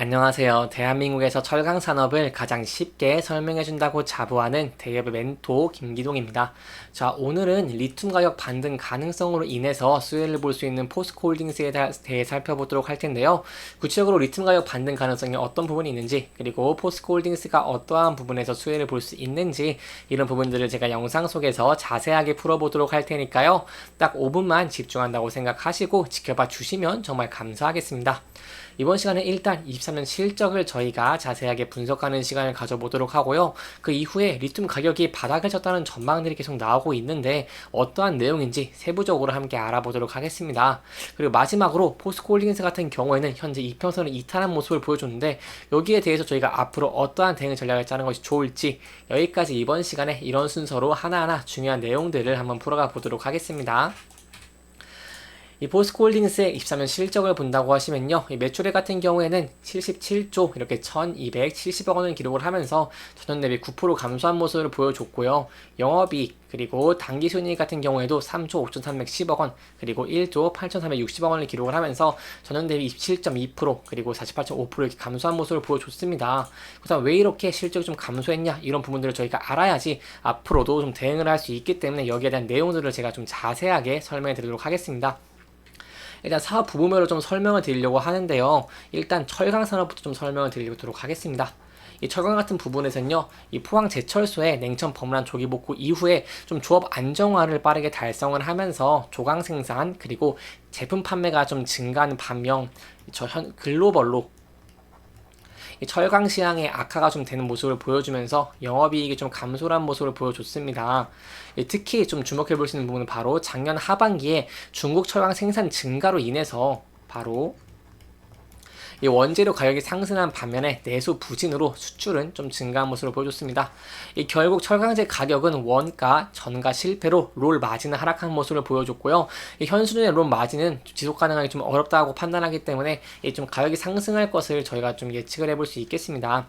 안녕하세요. 대한민국에서 철강 산업을 가장 쉽게 설명해준다고 자부하는 대기업의 멘토 김기동입니다. 자, 오늘은 리튬 가격 반등 가능성으로 인해서 수혜를 볼 수 있는 포스코홀딩스에 대해 살펴보도록 할 텐데요. 구체적으로 리튬 가격 반등 가능성이 어떤 부분이 있는지, 그리고 포스코홀딩스가 어떠한 부분에서 수혜를 볼 수 있는지, 이런 부분들을 제가 영상 속에서 자세하게 풀어보도록 할 테니까요. 딱 5분만 집중한다고 생각하시고 지켜봐 주시면 정말 감사하겠습니다. 이번 시간에 일단 23년 실적을 저희가 자세하게 분석하는 시간을 가져보도록 하고요. 그 이후에 리튬 가격이 바닥을 쳤다는 전망들이 계속 나오고 있는데 어떠한 내용인지 세부적으로 함께 알아보도록 하겠습니다. 그리고 마지막으로 포스코홀딩스 같은 경우에는 현재 이평선을 이탈한 모습을 보여줬는데 여기에 대해서 저희가 앞으로 어떠한 대응 전략을 짜는 것이 좋을지 여기까지 이번 시간에 이런 순서로 하나하나 중요한 내용들을 한번 풀어가 보도록 하겠습니다. 이 포스코홀딩스의 23년 실적을 본다고 하시면요. 이 매출액 같은 경우에는 77조 이렇게 1270억 원을 기록을 하면서 전년 대비 9% 감소한 모습을 보여줬고요. 영업이익 그리고 당기순이익 같은 경우에도 3조 5310억 원 그리고 1조 8360억 원을 기록을 하면서 전년 대비 27.2% 그리고 48.5% 이렇게 감소한 모습을 보여줬습니다. 그래서 왜 이렇게 실적이 좀 감소했냐 이런 부분들을 저희가 알아야지 앞으로도 좀 대응을 할 수 있기 때문에 여기에 대한 내용들을 제가 좀 자세하게 설명해 드리도록 하겠습니다. 일단 사업 부분별로 좀 설명을 드리려고 하는데요. 일단 철강 산업부터 좀 설명을 드리도록 하겠습니다. 이 철강 같은 부분에서는요, 이 포항 제철소의 냉천 범람 조기 복구 이후에 좀 조업 안정화를 빠르게 달성을 하면서 조강 생산 그리고 제품 판매가 좀 증가하는 반면 글로벌로 이 철강 시장의 악화가 좀 되는 모습을 보여주면서 영업이익이 좀 감소한 모습을 보여줬습니다. 특히 좀 주목해 볼 수 있는 부분은 바로 작년 하반기에 중국 철강 생산 증가로 인해서 바로 이 원재료 가격이 상승한 반면에 내수 부진으로 수출은 좀 증가한 모습을 보여줬습니다. 이 결국 철강제 가격은 원가, 전가 실패로 롤 마진을 하락한 모습을 보여줬고요. 이 현 수준의 롤 마진은 지속 가능하기 좀 어렵다고 판단하기 때문에 좀 가격이 상승할 것을 저희가 좀 예측을 해볼 수 있겠습니다.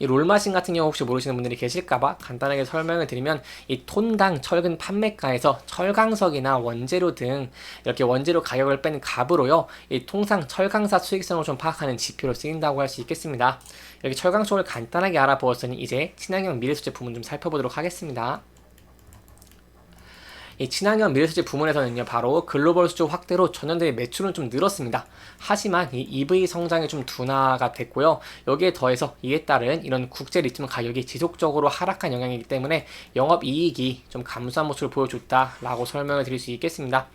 이 롤마신 같은 경우 혹시 모르시는 분들이 계실까봐 간단하게 설명을 드리면 이 톤당 철근 판매가에서 철강석이나 원재료 등 이렇게 원재료 가격을 뺀 값으로요. 이 통상 철강사 수익성을 좀 파악하는 지표로 쓰인다고 할 수 있겠습니다. 여기 철강 쪽을 간단하게 알아보았으니 이제 친환경 미래소재 부분 좀 살펴보도록 하겠습니다. 이 친환경 미래소재 부문에서는요, 바로 글로벌 수주 확대로 전년 대비 매출은 좀 늘었습니다. 하지만 이 EV 성장이 좀 둔화가 됐고요. 여기에 더해서 이에 따른 이런 국제 리튬 가격이 지속적으로 하락한 영향이기 때문에 영업이익이 좀 감소한 모습을 보여줬다라고 설명을 드릴 수 있겠습니다.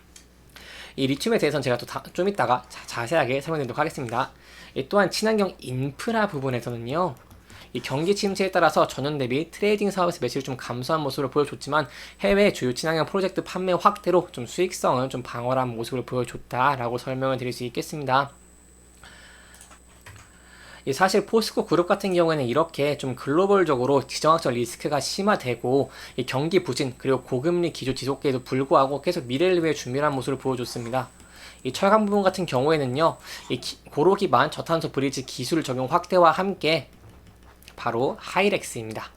이 리튬에 대해서는 제가 또 좀 이따가 자세하게 설명드리도록 하겠습니다. 또한 친환경 인프라 부분에서는요, 이 경기 침체에 따라서 전년 대비 트레이딩 사업에서 매출이 좀 감소한 모습을 보여줬지만 해외 주요 친환경 프로젝트 판매 확대로 좀 수익성은 좀 방어한 모습을 보여줬다라고 설명을 드릴 수 있겠습니다. 사실 포스코 그룹 같은 경우에는 이렇게 좀 글로벌적으로 지정학적 리스크가 심화되고 이 경기 부진 그리고 고금리 기조 지속에도 불구하고 계속 미래를 위해 준비한 모습을 보여줬습니다. 이 철강 부분 같은 경우에는요, 이 고로 기반 저탄소 브리지 기술 적용 확대와 함께 바로 하이렉스입니다.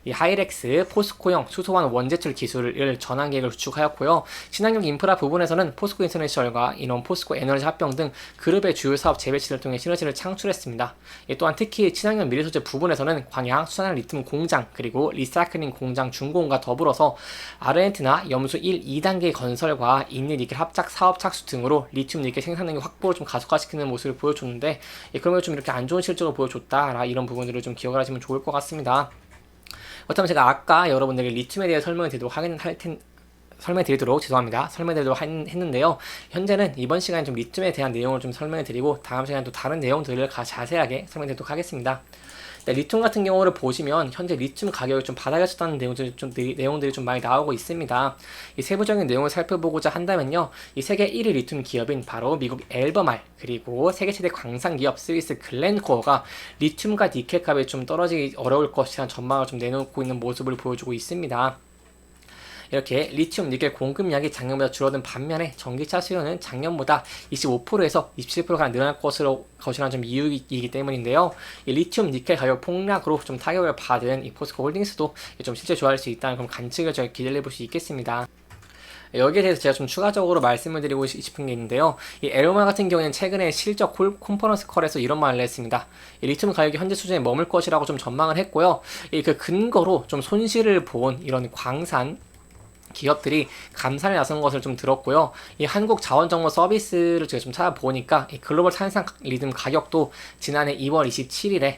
이 하이렉스 포스코형 수소환 원제철 기술을 전환 계획을 구축하였고요. 친환경 인프라 부분에서는 포스코 인터내셔널과 이런 포스코 에너지 합병 등 그룹의 주요 사업 재배치를 통해 시너지를 창출했습니다. 또한 특히 친환경 미래소재 부분에서는 광양 수산화 리튬 공장 그리고 리사이클링 공장 준공과 더불어서 아르헨티나 염수 1, 2단계 건설과 인리 니켈 합작 사업 착수 등으로 리튬 니켈 생산 능력 확보를 좀 가속화시키는 모습을 보여줬는데 그러면 좀 이렇게 안 좋은 실적을 보여줬다 이런 부분들을 좀 기억을 하시면 좋을 것 같습니다. 그렇다면 제가 아까 여러분들에게 리튬에 대해 설명드리도록 했는데요. 현재는 이번 시간에 좀 리튬에 대한 내용을 좀 설명드리고 다음 시간에 또 다른 내용들을 자세하게 설명드리도록 하겠습니다. 리튬 같은 경우를 보시면 현재 리튬 가격이 좀 바닥에 섰다는 내용들이 좀 많이 나오고 있습니다. 이 세부적인 내용을 살펴보고자 한다면요, 이 세계 1위 리튬 기업인 바로 미국 엘버말 그리고 세계 최대 광산 기업 스위스 글렌코어가 리튬과 니켈 값이 좀 떨어지기 어려울 것이라는 전망을 좀 내놓고 있는 모습을 보여주고 있습니다. 이렇게 리튬 니켈 공급량이 작년보다 줄어든 반면에 전기차 수요는 작년보다 25%에서 27%가 늘어날 것이라는 좀 이유이기 때문인데요. 이 리튬 니켈 가격 폭락으로 좀 타격을 받은 이 포스코 홀딩스도 좀 실제 좋아할 수 있다는 그런 관측을 저희 기대해 볼 수 있겠습니다. 여기에 대해서 제가 좀 추가적으로 말씀을 드리고 싶은 게 있는데요. 이 에르마 같은 경우에는 최근에 실적 컨퍼런스 컬에서 이런 말을 했습니다. 이 리튬 가격이 현재 수준에 머물 것이라고 좀 전망을 했고요. 이 그 근거로 좀 손실을 본 이런 광산 기업들이 감산에 나선 것을 좀 들었고요. 이 한국 자원정보 서비스를 제가 좀 찾아보니까 이 글로벌 탄산 리튬 가격도 지난해 2월 27일에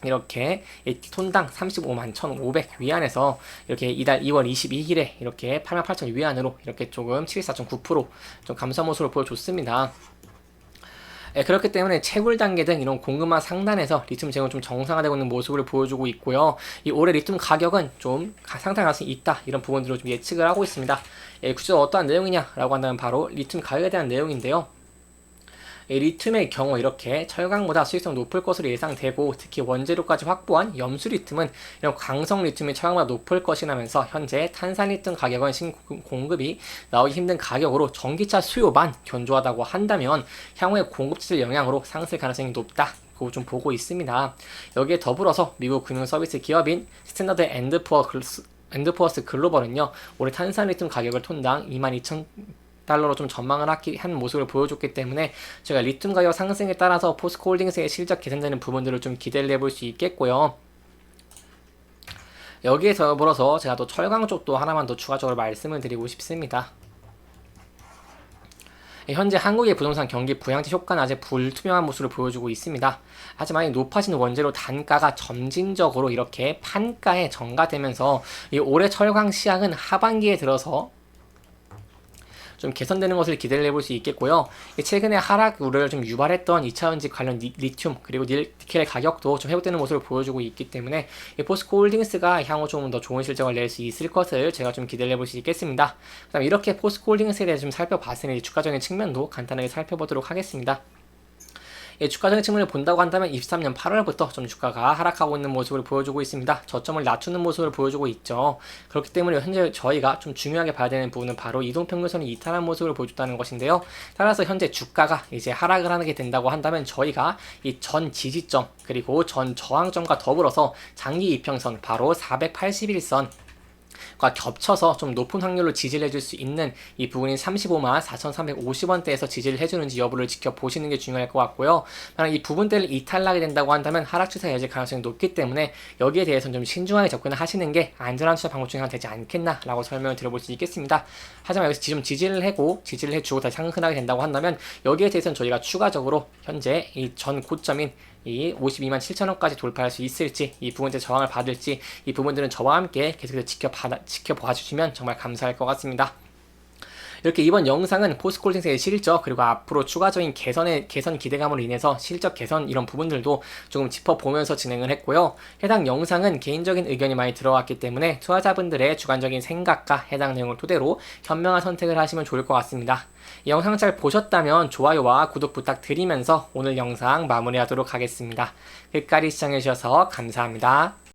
이렇게 톤당 35만 1,500 위안에서 이렇게 이달 2월 22일에 이렇게 88,000 위안으로 이렇게 조금 74.9%좀 감소 모습을 보여줬습니다. 그렇기 때문에 채굴 단계 등 이런 공급망 상단에서 리튬 재고는 좀 정상화되고 있는 모습을 보여주고 있고요. 이 올해 리튬 가격은 좀 상승 가능성이 있다, 이런 부분들을 좀 예측을 하고 있습니다. 구체적으로 어떠한 내용이냐라고 한다면 바로 리튬 가격에 대한 내용인데요. 리튬의 경우 이렇게 철강보다 수익성 높을 것으로 예상되고, 특히 원재료까지 확보한 염수 리튬은 이런 광석 리튬이 철강보다 높을 것이라면서 현재 탄산 리튬 가격은 신공급이 나오기 힘든 가격으로 전기차 수요만 견조하다고 한다면 향후에 공급 체질 영향으로 상승 가능성이 높다, 그거 좀 보고 있습니다. 여기에 더불어서 미국 금융 서비스 기업인 스탠더드 앤드푸어스 글로벌은요, 올해 탄산 리튬 가격을 톤당 22,000달러로 좀 전망을 한 모습을 보여줬기 때문에 제가 리튬 가격 상승에 따라서 포스코 홀딩스의 실적 개선되는 부분들을 좀 기대를 해볼 수 있겠고요. 여기에 더불어서 제가 또 철강 쪽도 하나만 더 추가적으로 말씀을 드리고 싶습니다. 현재 한국의 부동산 경기 부양제 효과는 아직 불투명한 모습을 보여주고 있습니다. 하지만 이 높아진 원재료 단가가 점진적으로 이렇게 판가에 전가되면서 이 올해 철강 시장은 하반기에 들어서 좀 개선되는 것을 기대를 해볼 수 있겠고요. 최근에 하락 우려를 좀 유발했던 2차전지 관련 리튬 그리고 니켈의 가격도 좀 회복되는 모습을 보여주고 있기 때문에 이 포스코 홀딩스가 향후 좀 더 좋은 실적을 낼 수 있을 것을 제가 좀 기대를 해볼 수 있겠습니다. 그다음 이렇게 포스코 홀딩스에 대해서 좀 살펴봤으니 주가적인 측면도 간단하게 살펴보도록 하겠습니다. 주가적인 측면을 본다고 한다면 23년 8월부터 좀 주가가 하락하고 있는 모습을 보여주고 있습니다. 저점을 낮추는 모습을 보여주고 있죠. 그렇기 때문에 현재 저희가 좀 중요하게 봐야 되는 부분은 바로 이동평균선이 이탈한 모습을 보여줬다는 것인데요. 따라서 현재 주가가 이제 하락을 하게 된다고 한다면 저희가 이 전 지지점 그리고 전 저항점과 더불어서 장기 이평선 바로 481선 과 겹쳐서 좀 높은 확률로 지지를 해줄 수 있는 이 부분인 35만 4,350원대에서 지지를 해주는지 여부를 지켜보시는 게 중요할 것 같고요. 만약 이 부분대를 이탈하게 된다고 한다면 하락 추세가 이어질 가능성이 높기 때문에 여기에 대해서는 좀 신중하게 접근을 하시는 게 안전한 투자 방법 중에 하나 되지 않겠나라고 설명을 드려볼 수 있겠습니다. 하지만 여기서 지금 지지를 해주고 다시 상승하게 된다고 한다면 여기에 대해서는 저희가 추가적으로 현재 이 전 고점인 이 52만 7천원까지 돌파할 수 있을지, 이 부분에 저항을 받을지, 이 부분들은 저와 함께 계속해서 지켜봐 주시면 정말 감사할 것 같습니다. 이렇게 이번 영상은 포스코홀딩스의 실적 그리고 앞으로 추가적인 개선 기대감으로 인해서 실적 개선 이런 부분들도 조금 짚어보면서 진행을 했고요. 해당 영상은 개인적인 의견이 많이 들어왔기 때문에 투자자분들의 주관적인 생각과 해당 내용을 토대로 현명한 선택을 하시면 좋을 것 같습니다. 이 영상 잘 보셨다면 좋아요와 구독 부탁드리면서 오늘 영상 마무리하도록 하겠습니다. 끝까지 시청해주셔서 감사합니다.